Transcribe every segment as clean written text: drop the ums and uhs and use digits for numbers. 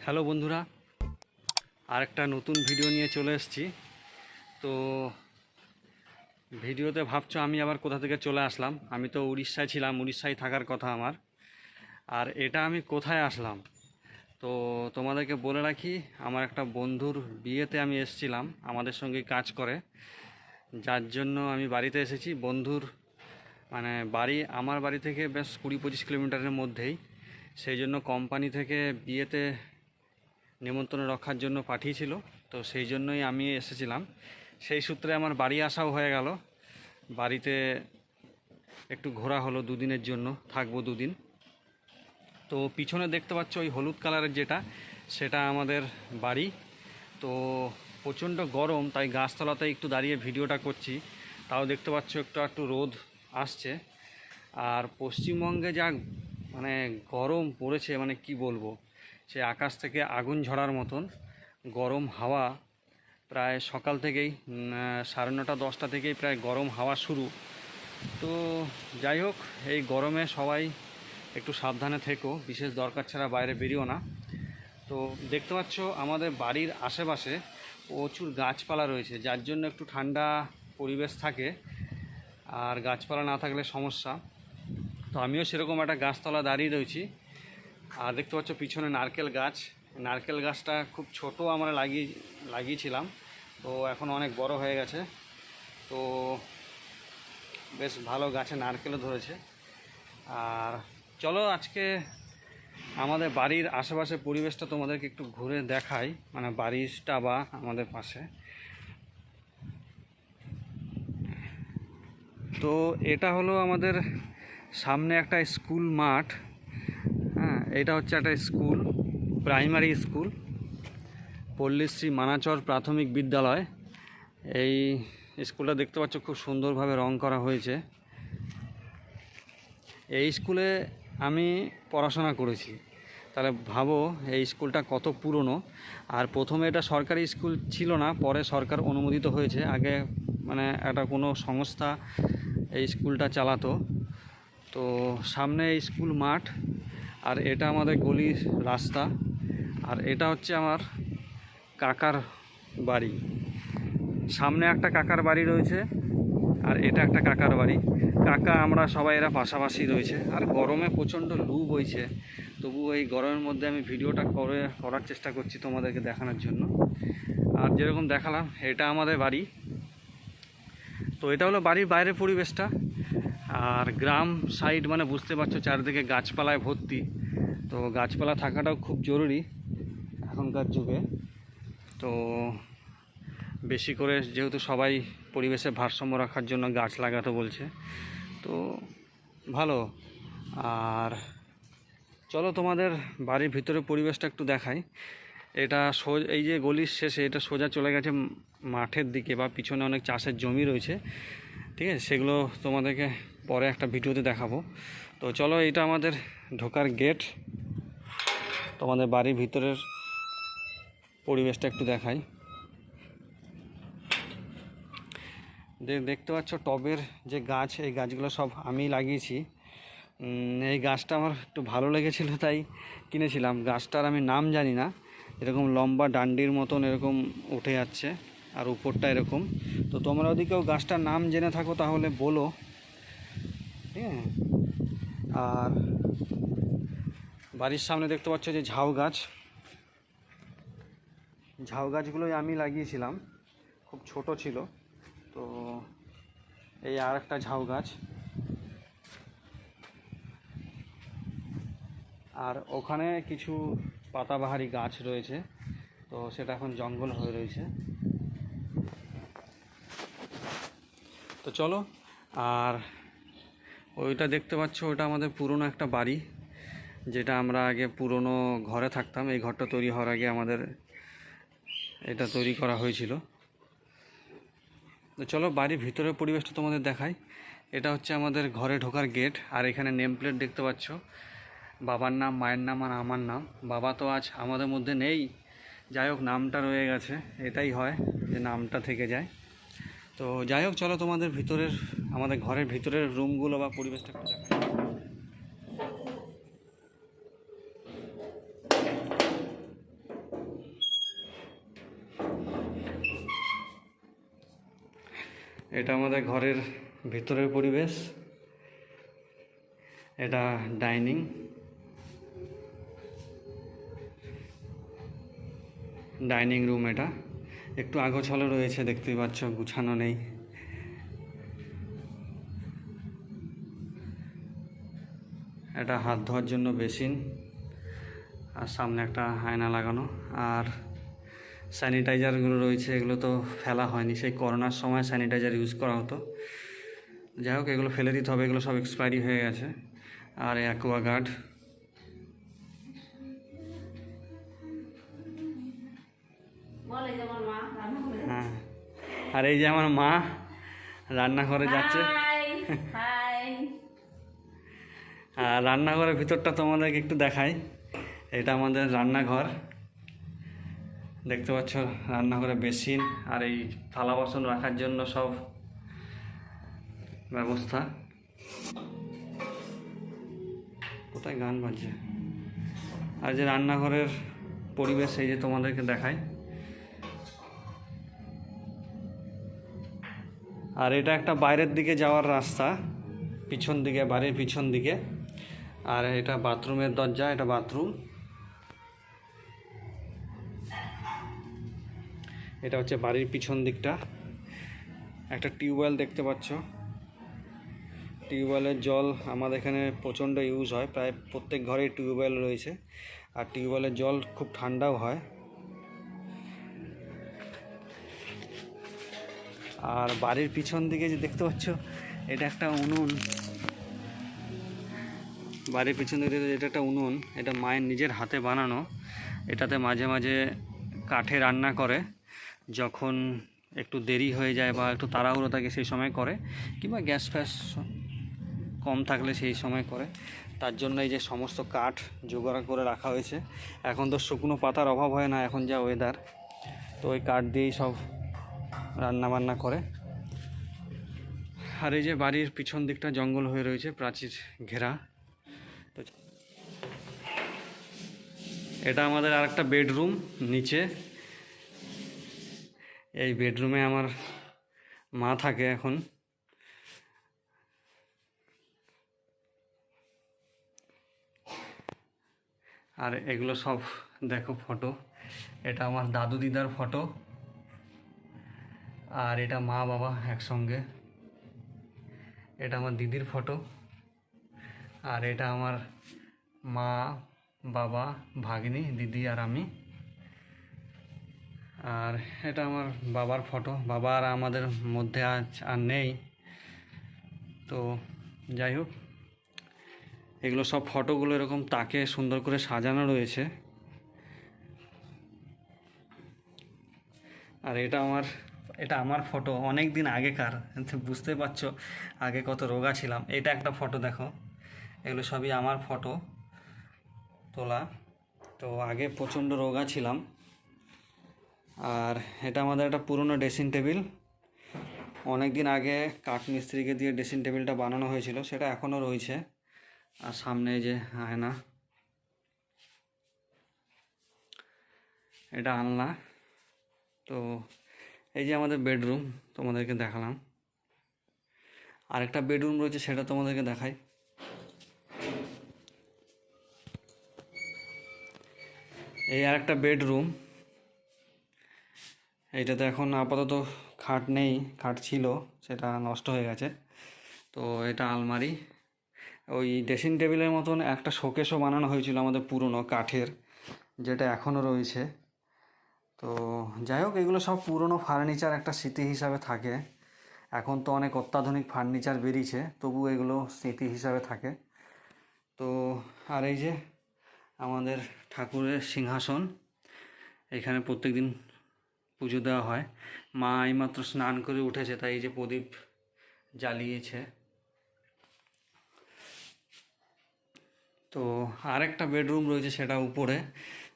Hello বন্ধুরা, আরেকটা নতুন ভিডিও নিয়ে চলে এসেছি। তো ভিডিওতে ভাবছো আমি আবার কোথা থেকে চলে আসলাম। আমি তো উড়িষ্যায় ছিলাম, উড়িষ্যায় থাকার কথা আমার। আর এটা আমি কোথায় আসলাম, তো তোমাদেরকে বলে রাখি, আমার একটা বন্ধুর বিয়েতে আমি এসেছিলাম, আমাদের সঙ্গে কাজ করে, যার জন্য আমি বাড়িতে এসেছি। বন্ধুর মানে বাড়ি আমার বাড়ি থেকে বেশ 20-25 কিলোমিটারের মধ্যেই, সেই জন্য কোম্পানি থেকে বিয়েতে নিমন্ত্রণ রক্ষার জন্য পাঠিয়েছিল। তো সেই জন্যই আমি এসেছিলাম। সেই সূত্রে আমার বাড়ি আসাও হয়ে গেল। বাড়িতে একটু ঘোরা হলো, দুদিনের জন্য থাকবো দুদিন। তো পিছনে দেখতে পাচ্ছ ওই হলুদ কালারের যেটা, সেটা আমাদের বাড়ি। তো প্রচণ্ড গরম, তাই গাছতলাতে একটু দাঁড়িয়ে ভিডিওটা করছি। তাও দেখতে পাচ্ছ একটু একটু রোদ আসছে। আর পশ্চিমবঙ্গে যা মানে গরম পড়েছে, মানে কি বলবো, সে আকাশ থেকে আগুন ঝরার মতন গরম হাওয়া। প্রায় সকাল থেকেই 9:30-10টা থেকেই প্রায় গরম হাওয়া শুরু। তো যাই হোক, এই গরমে সবাই একটু সাবধানে থেকো, বিশেষ দরকার ছাড়া বাইরে বেরিও না। তো দেখতে পাচ্ছ আমাদের বাড়ির আশেপাশে প্রচুর গাছপালা রয়েছে, যার জন্য একটু ঠান্ডা পরিবেশ থাকে। আর গাছপালা না থাকলে সমস্যা। তো আমিও সেরকম একটা গাছতলা দাঁড়িয়ে রয়েছি। আর দেখতে পাচ্ছ পিছনে নারকেল গাছ। নারকেল গাছটা খুব ছোট আমরা লাগিয়েছিলাম, তো এখন অনেক বড় হয়ে গেছে। তো বেশ ভালো গাছে নারকেলও ধরেছে। আর চলো আজকে আমাদের বাড়ির আশেপাশে পরিবেশটা তোমাদেরকে একটু ঘুরে দেখাই, মানে বাড়িটা বা আমাদের পাশে। তো এটা হলো আমাদের সামনে একটা স্কুল মাঠ। হ্যাঁ, এটা হচ্ছে একটা স্কুল, প্রাইমারি স্কুল, পল্লীশ্রী মানাচর প্রাথমিক বিদ্যালয়। এই স্কুলটা দেখতে পাচ্ছ খুব সুন্দরভাবে রং করা হয়েছে। এই স্কুলে আমি পড়াশোনা করেছি, তাহলে ভাবো এই স্কুলটা কত পুরনো। আর প্রথমে এটা সরকারি স্কুল ছিল না, পরে সরকার অনুমোদিত হয়েছে। আগে মানে একটা কোনো সংস্থা এই স্কুলটা চালাতো। তো সামনে এই স্কুল মাঠ, আর এটা আমাদের গলির রাস্তা। আর এটা হচ্ছে আমার কাকার বাড়ি। সামনে একটা কাকার বাড়ি রয়েছে, আর এটা একটা কাকার বাড়ি। কাকা আমরা সবাই এরা পাশাপাশি রয়েছে। আর গরমে প্রচণ্ড লু বইছে, তবু এই গরমের মধ্যে আমি ভিডিওটা করার চেষ্টা করছি তোমাদেরকে দেখানোর জন্য। আর যেরকম দেখালাম, এটা আমাদের বাড়ি। তো এটা হলো বাড়ির বাইরের পরিবেশটা। আর গ্রাম সাইড মানে বুঝতে পারছো, চারিদিকে গাছপালায় ভর্তি। তো গাছপালা থাকাটাও খুব জরুরি এখনকার যুগে। তো বেশি করে যেহেতু সবাই পরিবেশের ভারসাম্য রাখার জন্য গাছ লাগাতে বলছে, তো ভালো। আর চলো তোমাদের বাড়ির ভিতরে পরিবেশটা একটু দেখাই। এটা এই যে গলির শেষে, এটা সোজা চলে গেছে মাঠের দিকে, বা পিছনে অনেক চাষের জমি রয়েছে। ঠিক আছে, সেগুলো তোমাদেরকে পরে একটা ভিডিওতে দেখাবো। তো চলো, এটা আমাদের ঢোকার গেট। তোমাদের বাড়ির ভিতরের পরিবেশটা একটু দেখাই। দেখতে পাচ্ছ টবের যে গাছ, এই গাছগুলো সব আমি লাগিয়েছি। এই গাছটা আমার একটু ভালো লেগেছিল, তাই কিনেছিলাম। গাছটার আমি নাম জানি না, এরকম লম্বা ডান্ডির মতন এরকম উঠে যাচ্ছে, আর উপরটা এরকম। তো তোমরা ওদিকেও গাছটার নাম জেনে থাকো তাহলে বলো, ঠিক আছে। আর বাড়ির সামনে দেখতে পাচ্ছ যে ঝাউ গাছ। ঝাউ গাছগুলোই আমি লাগিয়েছিলাম, খুব ছোট ছিল। তো এই আর একটা ঝাউ গাছ। আর ওখানে কিছু পাতাবাহারি গাছ রয়েছে, তো সেটা এখন জঙ্গল হয়ে রয়েছে। তো চলো, আর ওইটা দেখতে পাচ্ছ, ওটা আমাদের পুরনো একটা বাড়ি, যেটা আমরা আগে পুরনো ঘরে থাকতাম। এই ঘরটা তৈরি হওয়ার আগে আমাদের এটা তৈরি করা হয়েছিল। তো চলো বাড়ির ভিতরের পরিবেশটা তোমাদের দেখাই। এটা হচ্ছে আমাদের ঘরে ঢোকার গেট। আর এখানে নেম প্লেট দেখতে পাচ্ছ, বাবার নাম, মায়ের নাম, আর আমার নাম। বাবা তো আজ আমাদের মধ্যে নেই, যাই হোক নামটা রয়ে গেছে। এটাই হয় যে নামটা থেকে যায়। তো যাই হোক, চলো তোমাদের ভিতরের, আমাদের ঘরের ভিতরের রুমগুলো বা পরিবেশটা একটু দেখাই। এটা আমাদের ঘরের ভিতরের পরিবেশ, এটা ডাইনিং, ডাইনিং রুম। এটা একটু আগোছালো রয়েছে, দেখতেই পাচ্ছ, গুছানো নেই। এটা হাত ধোয়ার জন্য বেসিন, আর সামনে একটা আয়না লাগানো, আর স্যানিটাইজারগুলো রয়েছে। এগুলো তো ফেলা হয়নি, সেই করোনার সময় স্যানিটাইজার ইউজ করা হতো। যাই হোক, এগুলো ফেলে দিতে হবে, এগুলো সব এক্সপায়ারি হয়ে গেছে। আর অ্যাকোয়াগার্ড, হ্যাঁ, আর এই যে আমার মা রান্নাঘরে যাচ্ছে। আর রান্নাঘরের ভিতরটা তোমাদেরকে একটু দেখাই। এটা আমাদের রান্নাঘর, দেখতে পাচ্ছ, রান্নাঘরে বেসিন আর এই থালা বাসন রাখার জন্য সব ব্যবস্থা। কোথায় গান বাজছে? আর যে রান্নাঘরের পরিবেশ, এই যে তোমাদেরকে দেখাই। আর এটা একটা বাইরের দিকে যাওয়ার রাস্তা, পিছন দিকে, বাড়ির পিছন দিকে। আর এটা বাথরুমের দরজা, এটা বাথরুম। এটা হচ্ছে বাড়ির পিছন দিকটা। একটা টিউবওয়েল দেখতে পাচ্ছ। টিউবওয়েলের জল আমাদের এখানে প্রচণ্ড ইউজ হয়, প্রায় প্রত্যেক ঘরেই টিউবওয়েল রয়েছে। আর টিউবওয়েলের জল খুব ঠান্ডাও হয়। আর বাড়ির পিছন দিকে যে দেখতে পাচ্ছ, এটা একটা উনুন। বাড়ির পিছন দিকে এটা একটা উনুন, এটা মায়ের নিজের হাতে বানানো। এটাতে মাঝে মাঝে কাঠে রান্না করে, যখন একটু দেরি হয়ে যায় বা একটু তাড়াহুড়ো থাকে সেই সময় করে, কিংবা গ্যাস ফ্যাস কম থাকলে সেই সময় করে। তার জন্য এই যে সমস্ত কাঠ জোগাড় করে রাখা হয়েছে। এখন তো শুকনো পাতার অভাব হয় না, এখন যা ওয়েদার, তো ওই কাঠ দিয়েই সব রান্না বান্না করে। আর এই যে বাড়ির পিছন দিকটা জঙ্গল হয়ে রয়েছে, প্রাচীর ঘেরা। তো এটা আমাদের আরেকটা বেডরুম নিচে। এই বেডরুমে আমার মা থাকে এখন। আর এগুলো সব দেখো ফটো, এটা আমার দাদু দিদার ফটো। আর এটা মা বাবা একসঙ্গে। এটা আমার দিদির ফটো। আর এটা আমার মা বাবা, ভাগ্নি, দিদি আর আমি। আর এটা আমার বাবার ফটো। বাবা আর আমাদের মধ্যে আজ আর নেই। তো যাই হোক, এগুলো সব ফটোগুলো এরকম তাকে সুন্দর করে সাজানো রয়েছে। আর এটা আমার ফটো অনেক দিন আগেকার, বুঝতে পারছো আগে কত রোগা ছিলাম। এটা একটা ফটো দেখো, এগুলো সবই আমার ফটো তোলা। তো আগে প্রচণ্ড রোগা ছিলাম। আর এটা আমাদের একটা পুরনো ড্রেসিং টেবিল, অনেক দিন আগে কাঠ মিস্ত্রিকে দিয়ে ড্রেসিং টেবিলটা বানানো হয়েছিল, সেটা এখনও রয়েছে। আর সামনে যে আয়না, এটা আলনা। তো এই যে আমাদের বেডরুম তোমাদেরকে দেখালাম। আরেকটা বেডরুম রয়েছে, সেটা তোমাদেরকে দেখাই। এই আরেকটা বেডরুম, এইটাতে এখন আপাতত খাট নেই, খাট ছিল, সেটা নষ্ট হয়ে গেছে। তো এটা আলমারি। ওই ড্রেসিং টেবিলের মতন একটা শোকেসও বানানো হয়েছিল আমাদের পুরনো কাঠের, যেটা এখনও রয়েছে। তো যাই হোক, এগুলো সব পুরনো ফার্নিচার, একটা স্মৃতি হিসাবে থাকে। এখন তো অনেক অত্যাধুনিক ফার্নিচার বেরিয়েছে, তবু এগুলো স্মৃতি হিসাবে থাকে। তো আর এই যে আমাদের ঠাকুরের সিংহাসন, এখানে প্রত্যেক দিন পুজো দেওয়া হয়। মা এইমাত্র স্নান করে উঠেছে, তাই এই যে প্রদীপ জ্বালিয়েছে। তো আরেকটা বেডরুম রয়েছে, সেটা উপরে,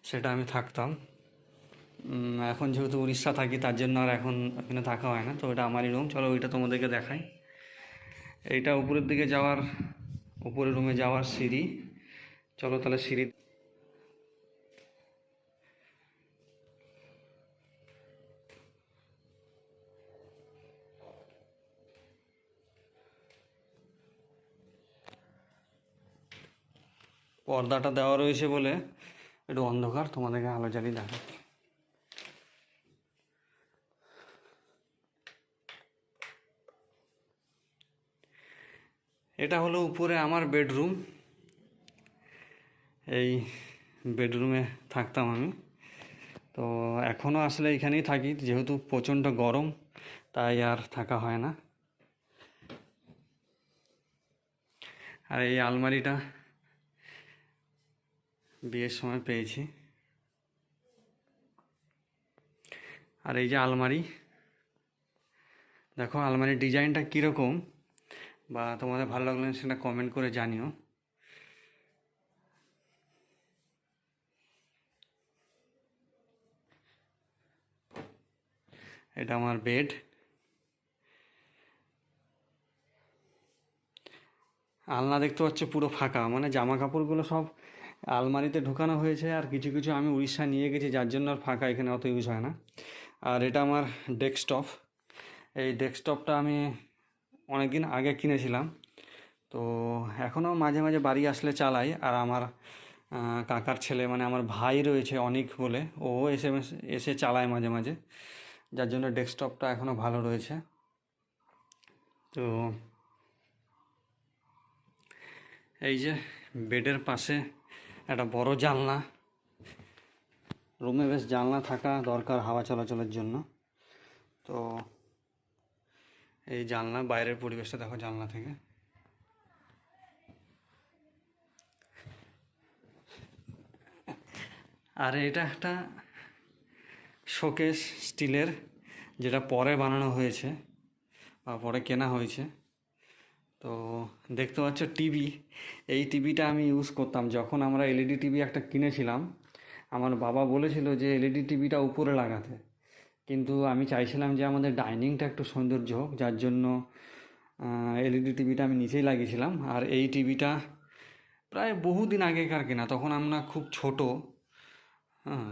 সেটা আমি থাকতাম। এখন যেহেতু উড়িষ্যা থাকি, তার জন্য আর এখন এখানে থাকা হয় না। তো এটা আমারই রুম, চলো ওইটা তোমাদেরকে দেখাই। এইটা উপরের দিকে যাওয়ার, উপরের রুমে যাওয়ার সিঁড়ি। চলো তাহলে সিঁড়ি। পর্দাটা দেওয়া রয়েছে বলে একটু অন্ধকার, তোমাদেরকে আলো জ্বালিয়ে দেখাচ্ছি। এটা হলো উপরে আমার বেডরুম। এই বেডরুমে থাকতাম আমি, তো এখনও আসলে এখানেই থাকি, যেহেতু প্রচণ্ড গরম তাই আর থাকা হয় না। আর এই আলমারিটা বিয়ের সময় পেয়েছি। আর এই যে আলমারি, দেখো আলমারির ডিজাইনটা কীরকম, বা তোমাদের ভালো লাগলে সেটা কমেন্ট করে জানিও। এটা আমার বেড। আলনা দেখতে পাচ্ছ পুরো ফাঁকা, মানে জামা কাপড়গুলো সব আলমারিতে ঢোকানো হয়েছে, আর কিছু কিছু আমি উড়িষ্যা নিয়ে গেছি যার জন্য আর ফাঁকা, এখানে অত ইউজ হয় না। আর এটা আমার ডেস্কটপ। এই ডেস্কটপটা আমি অনেক দিন আগে কিনেছিলাম, তো এখনও মাঝে মাঝে বাড়ি আসলে চালাই। আর আমার কাকার ছেলে, মানে আমার ভাই রয়েছে অনিক বলে, ও এসে এসে চালায় মাঝে মাঝে, যার জন্য ডেস্কটপটা এখনও ভালো রয়েছে। তো এই যে বেডের পাশে একটা বড় জানলা, রুমে বেশ জানলা থাকা দরকার হাওয়া চলাচলের জন্য। তো এই জানলা, বাইরের পরিবেশটা দেখো জানলা থেকে। আর এটা একটা শোকেস স্টিলের, যেটা পরে বানানো হয়েছে বা পরে কেনা হয়েছে। তো দেখতে পাচ্ছ টিভি, এই টিভিটা আমি ইউজ করতাম যখন আমরা এলইডি টিভি একটা কিনেছিলাম। আমার বাবা বলেছিল যে এলইডি টিভিটা উপরে লাগাতে, কিন্তু আমি চাইছিলাম যে আমাদের ডাইনিংটা একটু সৌন্দর্য হোক, যার জন্য এলইডি টিভিটা আমি নিচেই লাগিয়েছিলাম। আর এই টিভিটা প্রায় বহুদিন আগেকার কেনা, তখন আমরা খুব ছোট। হ্যাঁ,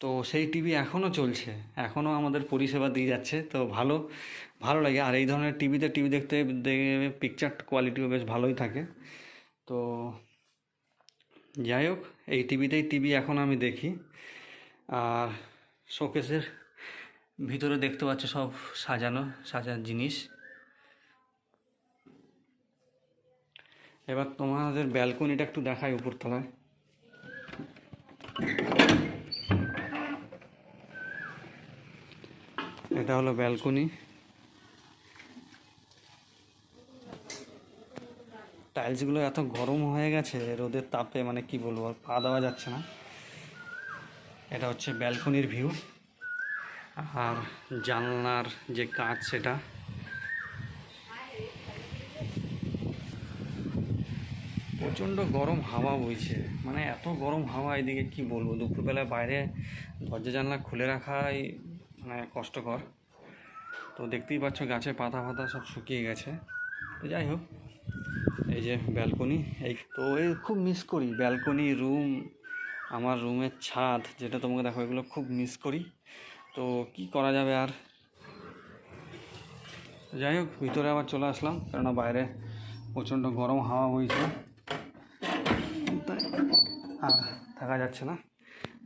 তো সেই টিভি এখনও চলছে, এখনও আমাদের পরিষেবা দিয়ে যাচ্ছে, তো ভালো ভালো লাগে। আর এই ধরনের টিভি দেখতে পিকচার কোয়ালিটিও বেশ ভালোই থাকে। তো যাই হোক, এই টিভি এখন আমি দেখি। আর শোকেসের ভিতরে দেখতে পাচ্ছ সব সাজার জিনিস। এবার তোমাদের ব্যালকনিটা একটু দেখাই উপরতলায়। এটা হলো ব্যালকনি। টাইলসগুলো এত গরম হয়ে গেছে রোদের তাপে, মানে কি বলবো, আর পা দেওয়া যাচ্ছে না। এটা হচ্ছে ব্যালকনির ভিউ। আর জানলার যে কাঁচ, সেটা প্রচণ্ড গরম হাওয়া বইছে, মানে এত গরম হাওয়া এদিকে কি বলবো, দুপুরবেলায় বাইরে দরজা জানলা খুলে রাখাই মানে কষ্টকর। তো দেখতেই পাচ্ছ গাছের পাতা সব শুকিয়ে গেছে। তো যাই হোক, এই যে ব্যালকনি, এই খুব মিস করি ব্যালকনি, রুম, আমার রুমের ছাদ, যেটা তোমাকে দেখো, এগুলো খুব মিস করি। তো কি করা যাবে আর। যাই হোক, ভিতরে আবার চলে আসলাম, কেননা বাইরে প্রচণ্ড গরম হাওয়া বইছে, আর থাকা যাচ্ছে না।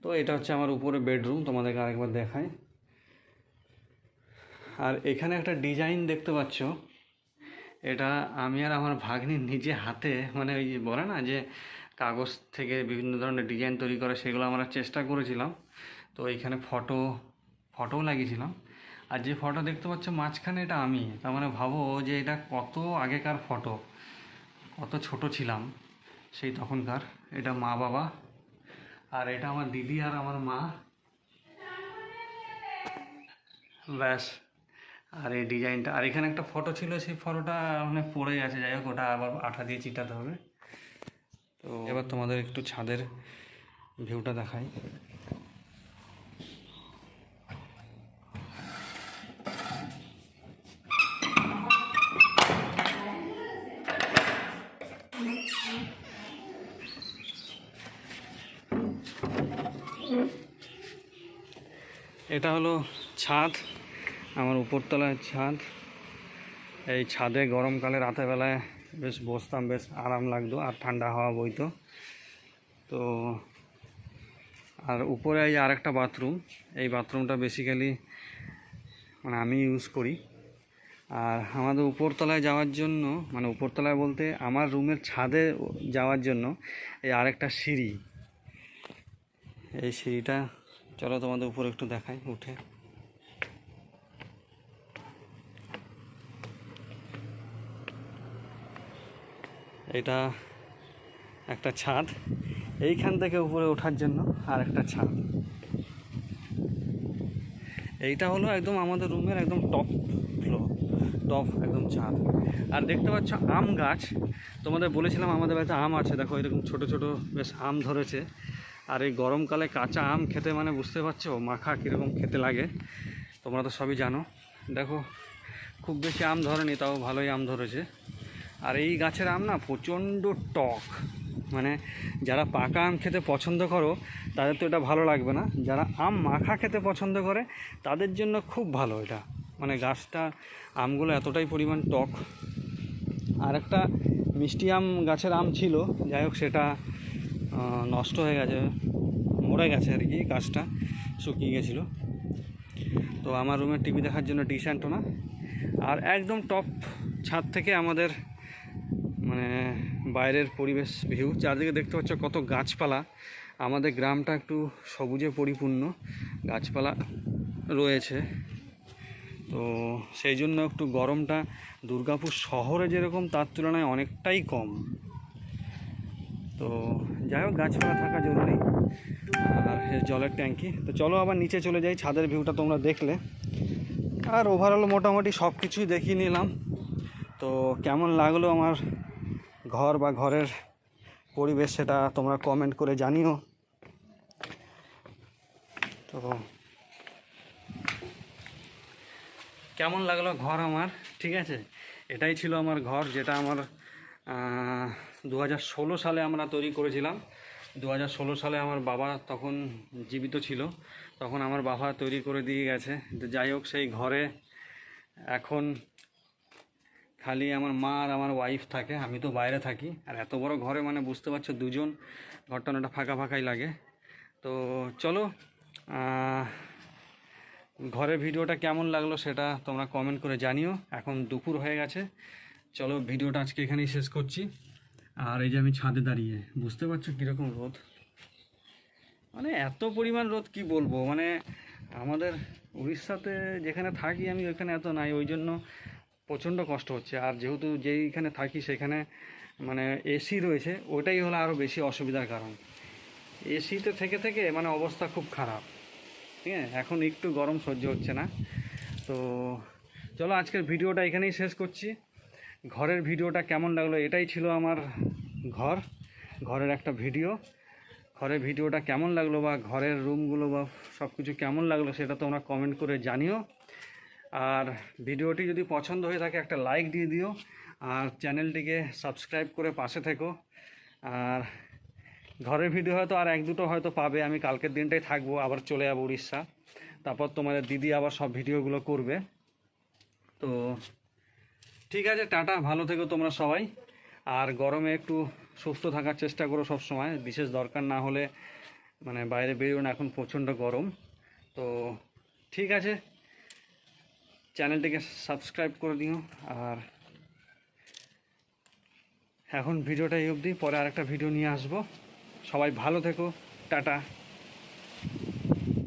তো এটা হচ্ছে আমার উপরে বেডরুম, তোমাদেরকে আরেকবার দেখাই। আর এখানে একটা ডিজাইন দেখতে পাচ্ছ, এটা আমি আর আমার ভাগ্নির নিজে হাতে, মানে ওই বলে না যে কাগজ থেকে বিভিন্ন ধরনের ডিজাইন তৈরি করে, সেগুলো আমরা চেষ্টা করেছিলাম। তো এইখানে ফটোও লাগিয়েছিলাম। আর যে ফটো দেখতে পাচ্ছ মাঝখানে, এটা আমি, তার মানে ভাবো যে এটা কত আগেকার ফটো, কত ছোট ছিলাম সেই তখনকার। এটা মা বাবা, আর এটা আমার দিদি আর আমার মা, ব্যাস। আর এই ডিজাইনটা, আর এখানে একটা ফটো ছিল, সেই ফটোটা মানে পড়ে গেছে, যাই হোক ওটা আবার আঠা দিয়ে চিটাতে হবে। তো এবার তোমাদের একটু ছাদের ভিউটা দেখাই। এটা হলো ছাদ, আমার উপরতলার ছাদ। এই ছাদে গরমকালে রাতের বেলায় বেশ বসতাম, বেশ আরাম লাগতো, আর ঠান্ডা হাওয়া বইতো। তো আর উপরে এই আরেকটা বাথরুম, এই বাথরুমটা বেসিক্যালি মানে আমি ইউজ করি। আর আমাদের উপরতলায় যাওয়ার জন্য, মানে উপরতলায় বলতে আমার রুমের ছাদে যাওয়ার জন্য এই আরেকটা সিঁড়ি, এই সিঁড়িটা চলো তোমাদের উপরে একটু দেখাই উঠে। এটা একটা ছাদ, এইখান থেকে উপরে ওঠার জন্য আর একটা ছাদ। এইটা হলো একদম আমাদের রুমের একদম টপ ফ্লোর, টপ একদম ছাদ। আর দেখতে পাচ্ছ আম গাছ, তোমাদের বলেছিলাম আমাদের বাড়িতে আম আছে, দেখো এরকম ছোট ছোট বেশ আম ধরেছে। আর এই গরমকালে কাঁচা আম খেতে মানে বুঝতে পারছো মাখা কীরকম খেতে লাগে, তোমরা তো সবই জানো। দেখো খুব বেশি আম ধরেনি, তাও ভালোই আম ধরেছে। আর এই গাছের আম না প্রচণ্ড টক, মানে যারা পাকা আম খেতে পছন্দ করো তাদের তো এটা ভালো লাগবে না, যারা আম মাখা খেতে পছন্দ করে তাদের জন্য খুব ভালো এটা। মানে গাছটা আমগুলো এতটাই পরিমাণ টক। আর একটা মিষ্টি আম গাছের আম ছিল, যাই হোক সেটা নষ্ট হয়ে গেছে, মরে গেছে আর কি, গাছটা শুকিয়ে গেছিলো। তো আমার রুমে টিভি দেখার জন্য ডিশ অ্যান্টেনা, আর একদম টপ ছাদ থেকে আমাদের মানে বাইরের পরিবেশ ভিউ। চারদিকে দেখতে পাচ্ছ কত গাছপালা, আমাদের গ্রামটা একটু সবুজে পরিপূর্ণ, গাছপালা রয়েছে। তো সেই জন্য একটু গরমটা দুর্গাপুর শহরে যেরকম তার তুলনায় অনেকটাই কম। তো যাই হোক গাছপালা থাকা জরুরি। আর জলের ট্যাঙ্কি। তো চলো আবার নিচে চলে যাই, ছাদের ভিউটা তোমরা দেখলে। আর ওভারঅল মোটামুটি সব কিছুই দেখিয়ে নিলাম। তো কেমন লাগলো আমার ঘর বা ঘরের পরিবেশ সেটা তোমরা কমেন্ট করে জানিও। তো কেমন লাগলো ঘর আমার, ঠিক আছে, এটাই ছিল আমার ঘর, যেটা আমার 2016 সালে আমরা তৈরি করেছিলাম। 2016 সালে আমার বাবা তখন জীবিত ছিল, তখন আমার বাবা তৈরি করে দিয়ে গেছে। তো যাই হোক সেই ঘরে এখন খালি আমার মা আর আমার ওয়াইফ থাকে, আমি তো বাইরে থাকি। আর এত বড় ঘরে মানে বুঝতে পারছো দুজন, ঘরটা ওটা ফাঁকা ফাঁকাই লাগে। তো চলো ঘরের ভিডিওটা কেমন লাগলো সেটা তোমরা কমেন্ট করে জানিও। এখন দুপুর হয়ে গেছে, চলো ভিডিওটা আজকে এখানেই শেষ করছি। আর এই যে আমি ছাদে দাঁড়িয়ে, বুঝতে পারছো কীরকম রোদ, মানে এত পরিমাণ রোদ কি বলবো। মানে আমাদের উড়িষ্যাতে যেখানে থাকি আমি ওইখানে এত নাই, ওই জন্য প্রচণ্ড কষ্ট হচ্ছে। আর যেহেতু যেইখানে থাকি সেখানে মানে এসি রয়েছে, ওটাই হলো আরও বেশি অসুবিধার কারণ। এসিতে থেকে থেকে মানে অবস্থা খুব খারাপ, ঠিক আছে, এখন একটু গরম সহ্য হচ্ছে না। তো চলো আজকের ভিডিওটা এখানেই শেষ করছি। ঘরের ভিডিওটা কেমন লাগলো, এটাই ছিল আমার ঘরের একটা ভিডিও। ঘরের ভিডিওটা কেমন লাগলো বা ঘরের রুমগুলো বা সব কিছু কেমন লাগলো সেটা তোমরা কমেন্ট করে জানিও। আর ভিডিওটি যদি পছন্দ হয়ে থাকে একটা লাইক দিয়ে দিও, আর চ্যানেলটিকে সাবস্ক্রাইব করে পাশে থেকো। আর ঘরের ভিডিও হয়তো আর এক দুটো হয়তো পাবে, আমি কালকের দিনটাই থাকবো, আবার চলে যাবো উড়িষ্যা, তারপর তোমাদের দিদি আবার সব ভিডিওগুলো করবে। তো ঠিক আছে, টাটা, ভালো থেকো তোমরা সবাই। আর গরমে একটু সুস্থ থাকার চেষ্টা করো সব সময়, বিশেষ দরকার না হলে মানে বাইরে বেরিও না, এখন প্রচণ্ড গরম। তো ঠিক আছে, চ্যানেলটিকে সাবস্ক্রাইব করে দিও। আর এখন ভিডিওটা এই অবধি, পরে আরেকটা ভিডিও নিয়ে আসবো। সবাই ভালো থেকো, টাটা।